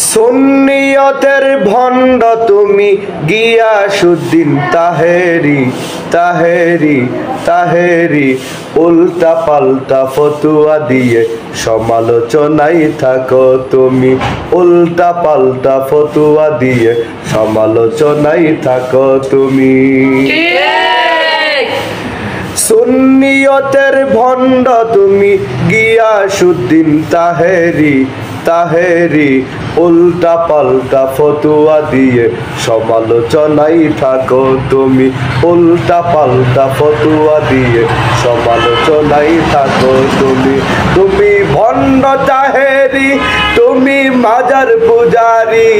সুন্নিয়তের ভণ্ড তুমি গিয়াসউদ্দিন তাহেরি তাহেরি তাহেরি উল্টা পাল্টা ফতুয়া দিয়ে সমালোচনায় থাকো তুমি উল্টা পাল্টা ফতুয়া দিয়ে সমালোচনায় থাকো তুমি সুন্নিয়তের ভণ্ড তুমি গিয়াসউদ্দিন তাহেরি তাহেরি উল্টা পাল্টা ফতুয়া দিয়ে সমালোচনায় থাকো তুমি উল্টা পাল্টা ফতুয়া দিয়ে সমালোচনায় থাকো তুমি তুমি ভণ্ড তাহেরি তুমি মাজার পূজারি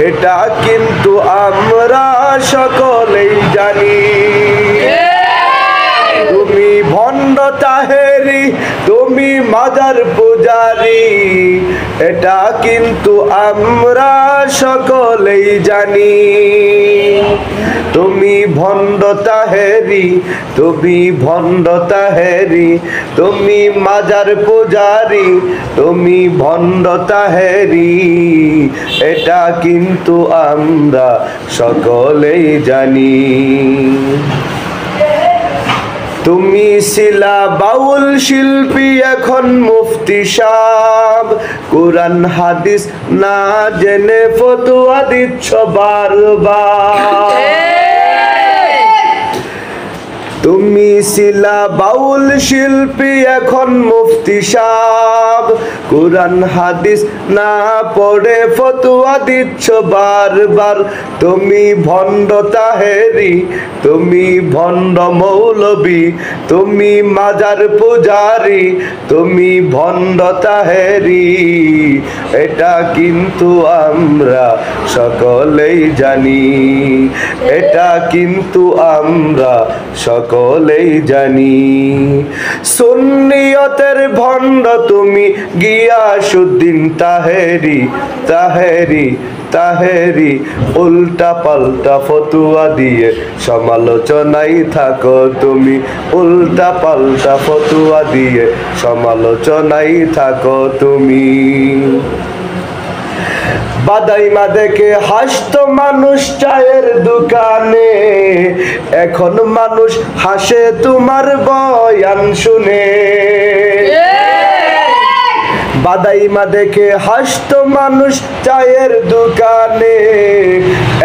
এটা কিন্তু আমরা সকলেই জানি তুমি ভণ্ড তাহেরি তুমি মাজার পূজারি এটা কিন্তু আমরা সকলেই জানি তুমি ভণ্ড তাহেরি তুমি ভণ্ড তাহেরি তুমি মাজার পূজারি তুমি ভণ্ড তাহেরি এটা কিন্তু আমরা সকলেই জানি তুমি ছিলা বাউল শিল্পী এখন মুফতি সাহেব কুরআন হাদিস না জেনে ফতোয়া দিচ্ছ বারবার তুমি ছিলা বাউল শিল্পী এখন মুফতি সাহেব কুরআন হাদিস না পড়ে ফতোয়া দিচ্ছ বারবার তুমি ভণ্ড তাহেরি তুমি ভণ্ড মৌলবী তুমি মাজার পূজারি তুমি ভণ্ড তাহেরি এটা কিন্তু আমরা সকলেই জানি এটা কিন্তু আমরা সকলেই জানি সুন্নিয়তের ভণ্ড তুমি গিয়াসউদ্দিন তাহেরি তাহেরি তাহেরি উল্টা পাল্টা ফতুয়া দিয়ে সমালোচনায় থাকো তুমি উল্টা পাল্টা ফতুয়া দিয়ে সমালোচনায় থাকো তুমি বাদাইমা দেখে হাসতো মানুষ চায়ের দোকানে এখন মানুষ হাসে তোমার বয়ান শুনে বাদাইমা দেখে হাসতো মানুষ চায়ের দোকানে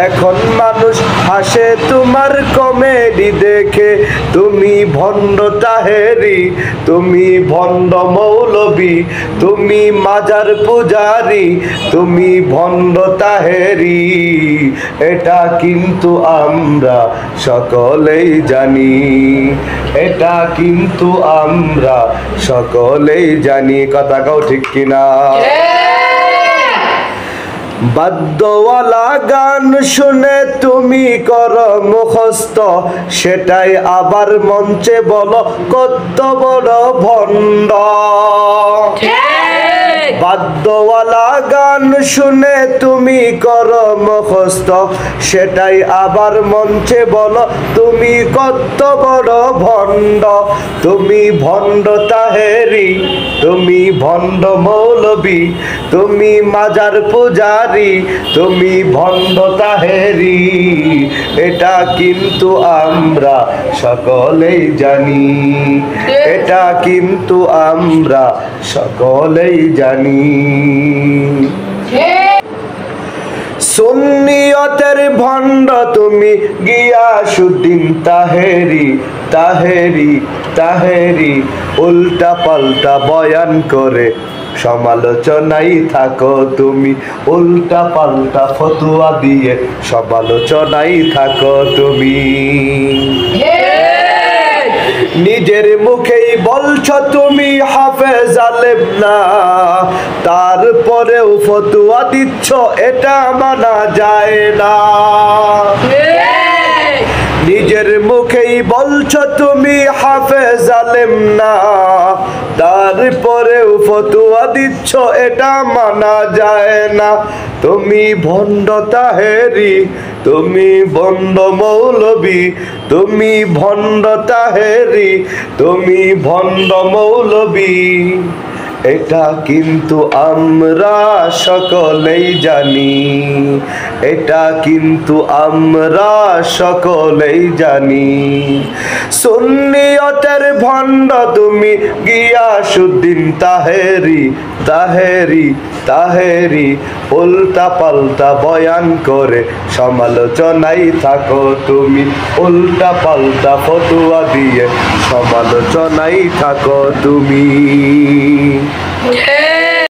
এখন মানুষ হাসে তোমার কমেডি দেখে তুমি ভণ্ড তাহেরি তুমি ভণ্ড মৌলবী তুমি মাজার পূজারি তুমি ভণ্ড তাহেরি এটা কিন্তু আমরা সকলেই জানি এটা কিন্তু আমরা সকলেই জানি কথা কও ঠিক কিনা বাদ্যওয়ালা গান শুনে তুমি করো মুখস্থ সেটাই আবার মঞ্চে বলো কত বড় ভণ্ড বাদ্যওয়ালা গান শুনে তুমি করো মুখস্থ সেটাই আবার মঞ্চে বলো তুমি কত বড় ভণ্ড তুমি ভণ্ড তাহেরি তুমি ভণ্ড মৌলবী তুমি মাজার পূজারি তুমি ভণ্ড তাহেরি এটা কিন্তু আমরা সকলেই জানি এটা কিন্তু আমরা সকলেই জানি সুন্নিয়তের ভণ্ড তুমি গিয়াসউদ্দিন তাহেরি তাহেরি তাহেরি উল্টা পাল্টা বয়ান করে সমালোচনায় থাকো তুমি উল্টা পাল্টা ফতোয়া দিয়ে সমালোচনায় থাকো তুমি নিজের মুখেই বলছো তুমি হাফেজ আলেম না তারপরেও ফতোয়া দিচ্ছ এটা মানা যায় না নিজের মুখেই বলছো তুমি হাফেজ আলেম না তারপরেও ফতোয়া দিচ্ছ এটা মানা যায় না তুমি ভণ্ড তাহেরি তুমি ভণ্ড মৌলবী তুমি ভণ্ড তাহেরি তুমি ভণ্ড মৌলবী এটা কিন্তু আমরা সকলেই জানি, এটা কিন্তু আমরা সকলেই জানি। সুন্নিয়তের ভণ্ড তুমি গিয়াসউদ্দিন তাহেরি, তাহেরি, তাহেরি, উল্টা পাল্টা বয়ান করে সমালোচনায় থাকো তুমি, উল্টা পাল্টা ফতোয়া দিয়ে সমালোচনায় থাকো তুমি।